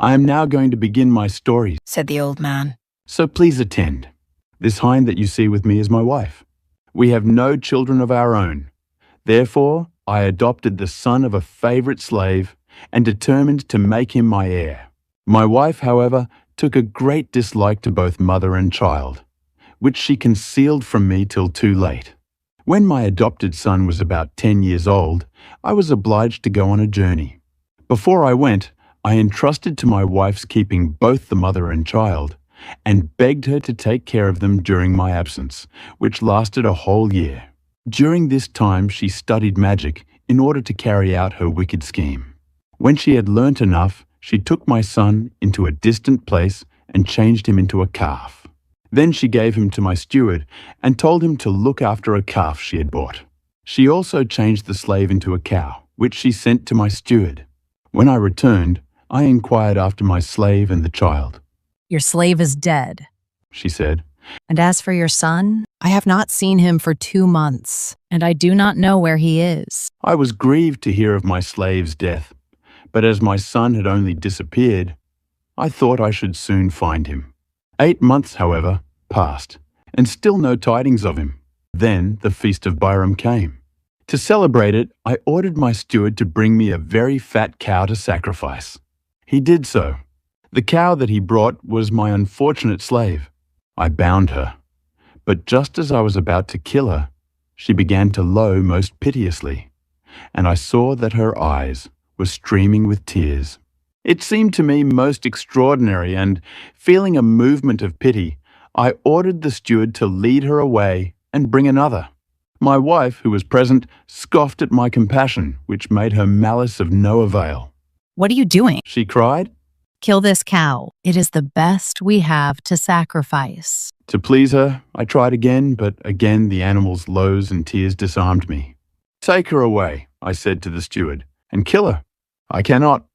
I am now going to begin my story, said the old man. So please attend. This hind that you see with me is my wife. We have no children of our own. Therefore, I adopted the son of a favorite slave and determined to make him my heir. My wife, however, took a great dislike to both mother and child, which she concealed from me till too late. When my adopted son was about 10 years old, I was obliged to go on a journey. Before I went, I entrusted to my wife's keeping both the mother and child, and begged her to take care of them during my absence, which lasted a whole year. During this time she studied magic in order to carry out her wicked scheme. When she had learnt enough, she took my son into a distant place and changed him into a calf. Then she gave him to my steward and told him to look after a calf she had bought. She also changed the slave into a cow, which she sent to my steward. When I returned, I inquired after my slave and the child. Your slave is dead, she said. And as for your son, I have not seen him for 2 months, and I do not know where he is. I was grieved to hear of my slave's death, but as my son had only disappeared, I thought I should soon find him. 8 months, however, passed, and still no tidings of him. Then the feast of Bairam came. To celebrate it, I ordered my steward to bring me a very fat cow to sacrifice. He did so. The cow that he brought was my unfortunate slave. I bound her, but just as I was about to kill her, she began to low most piteously, and I saw that her eyes were streaming with tears. It seemed to me most extraordinary, and, feeling a movement of pity, I ordered the steward to lead her away and bring another. My wife, who was present, scoffed at my compassion, which made her malice of no avail. What are you doing? She cried. Kill this cow. It is the best we have to sacrifice. To please her, I tried again, but again the animal's lows and tears disarmed me. Take her away, I said to the steward, and kill her. I cannot.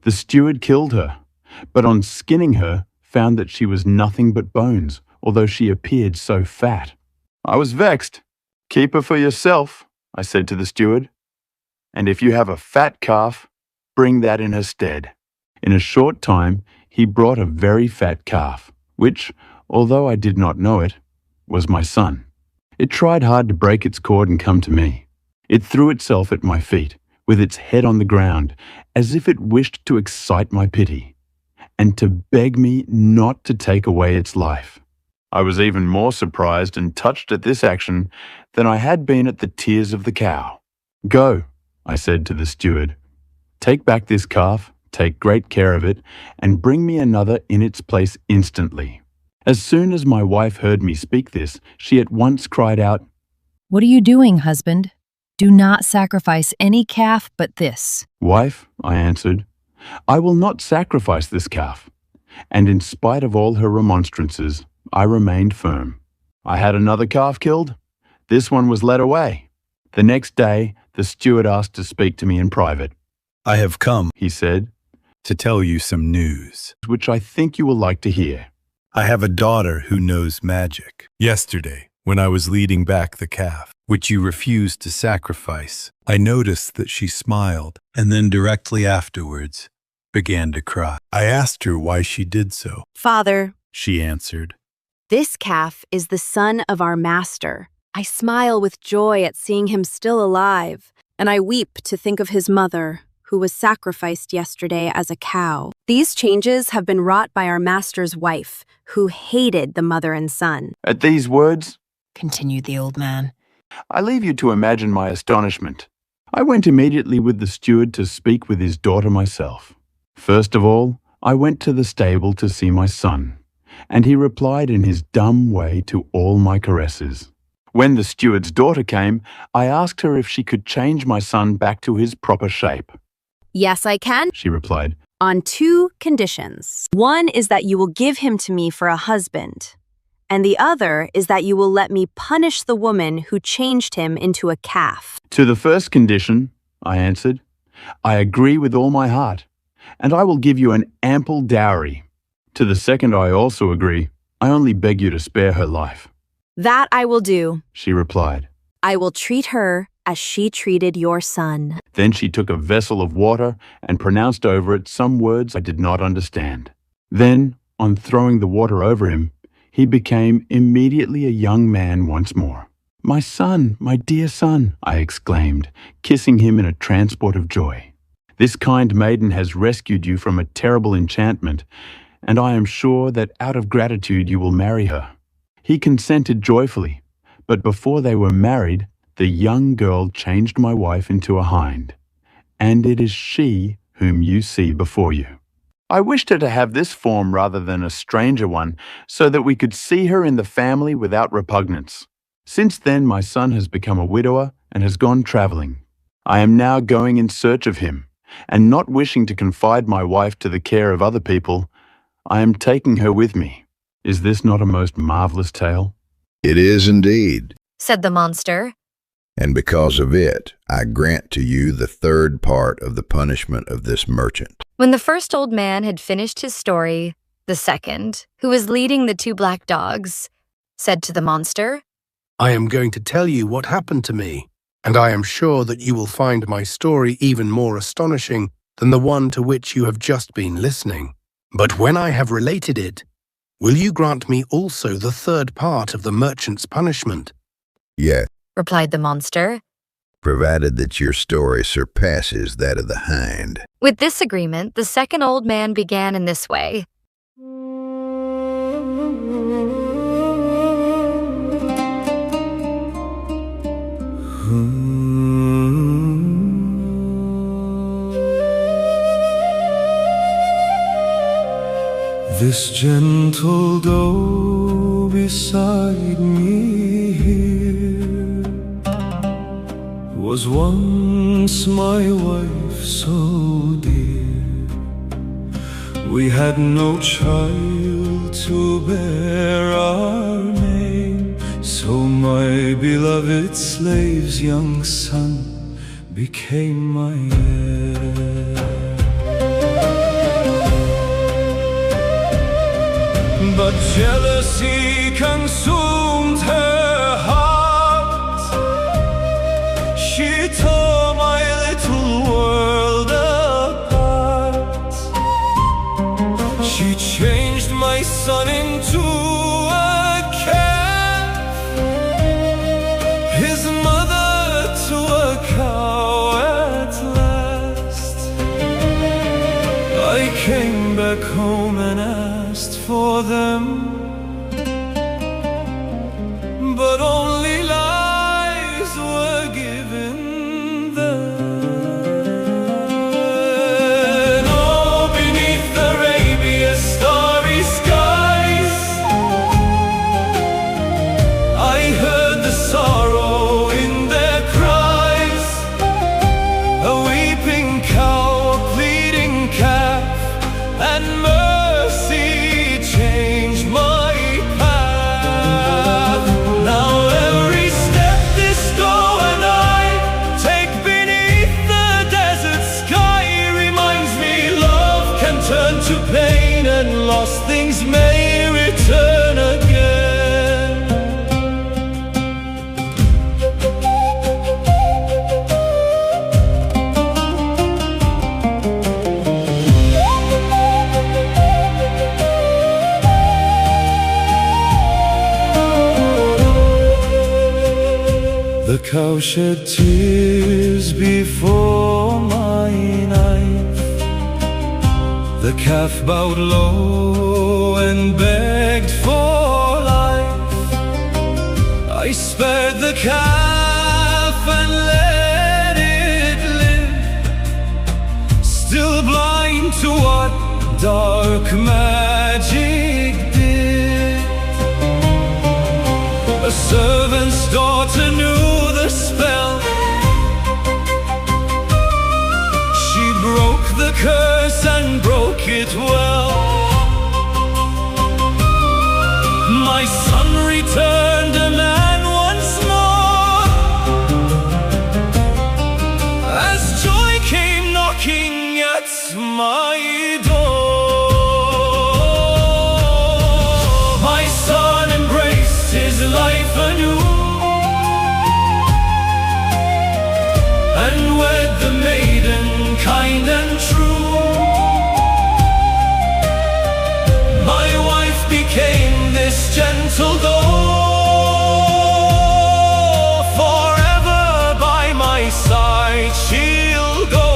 The steward killed her, but on skinning her, found that she was nothing but bones, although she appeared so fat. I was vexed. Keep her for yourself, I said to the steward, and if you have a fat calf, bring that in her stead. In a short time, he brought a very fat calf, which, although I did not know it, was my son. It tried hard to break its cord and come to me. It threw itself at my feet, with its head on the ground, as if it wished to excite my pity, and to beg me not to take away its life. I was even more surprised and touched at this action than I had been at the tears of the cow. Go, I said to the steward, take back this calf, take great care of it, and bring me another in its place instantly. As soon as my wife heard me speak this, she at once cried out, What are you doing, husband? Do not sacrifice any calf but this. Wife, I answered, I will not sacrifice this calf. And in spite of all her remonstrances, I remained firm. I had another calf killed. This one was led away. The next day, the steward asked to speak to me in private. I have come, he said, to tell you some news, which I think you will like to hear. I have a daughter who knows magic. Yesterday, when I was leading back the calf, which you refused to sacrifice, I noticed that she smiled, and then directly afterwards began to cry. I asked her why she did so. Father, she answered, this calf is the son of our master. I smile with joy at seeing him still alive, and I weep to think of his mother, who was sacrificed yesterday as a cow. These changes have been wrought by our master's wife, who hated the mother and son. At these words, continued the old man, I leave you to imagine my astonishment. I went immediately with the steward to speak with his daughter myself. First of all, I went to the stable to see my son, and he replied in his dumb way to all my caresses. When the steward's daughter came, I asked her if she could change my son back to his proper shape. Yes, I can, she replied, on 2 conditions. One is that you will give him to me for a husband, and the other is that you will let me punish the woman who changed him into a calf. To the first condition, I answered, I agree with all my heart, and I will give you an ample dowry. To the second I also agree. I only beg you to spare her life. That I will do, she replied. I will treat her as she treated your son. Then she took a vessel of water and pronounced over it some words I did not understand. Then, on throwing the water over him, he became immediately a young man once more. My son, my dear son, I exclaimed, kissing him in a transport of joy. This kind maiden has rescued you from a terrible enchantment, and I am sure that out of gratitude you will marry her. He consented joyfully, but before they were married, the young girl changed my wife into a hind, and it is she whom you see before you. I wished her to have this form rather than a stranger one, so that we could see her in the family without repugnance. Since then, my son has become a widower and has gone traveling. I am now going in search of him, and not wishing to confide my wife to the care of other people, I am taking her with me. Is this not a most marvelous tale? It is indeed. Said the monster. And because of it, I grant to you the third part of the punishment of this merchant. When the first old man had finished his story, the second, who was leading the two black dogs, said to the monster, I am going to tell you what happened to me, and I am sure that you will find my story even more astonishing than the one to which you have just been listening. But when I have related it, will you grant me also the third part of the merchant's punishment? Yes, replied the monster. Provided that your story surpasses that of the hind. With this agreement, the second old man began in this way. This gentle doe beside me here was once my wife so dear. We had no child to bear our name, so my beloved slave's young son became my heir. But jealousy consumed her heart. She tore my little world apart. She changed my son into a calf, his mother to a cow at last. I came back home and asked for them, but only lies were given then. Oh, beneath Arabia's starry skies, I heard the sorrow in their cries. A weeping cow, a pleading calf, and mercy changed my path. Now every step this doe and I take beneath the desert sky reminds me love can turn to pain and lost things may return again. The cow shed tears before my knife. The calf bowed low and begged for life. I spared the calf and let it live, still blind to what dark magic did. A servant's daughter knew the spell. She broke the curse and broke it well. My son returned a man once more, as joy came knocking at my door. My son embraced his life anew, and wed the maiden kind and true. My wife became this gentle doe, forever by my side she'll go.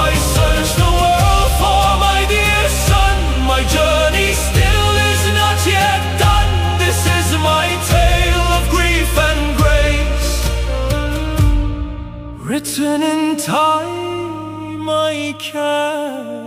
I searched the world for my dear son, my journey still is not yet done. This is my tale of grief and grace, written in time I can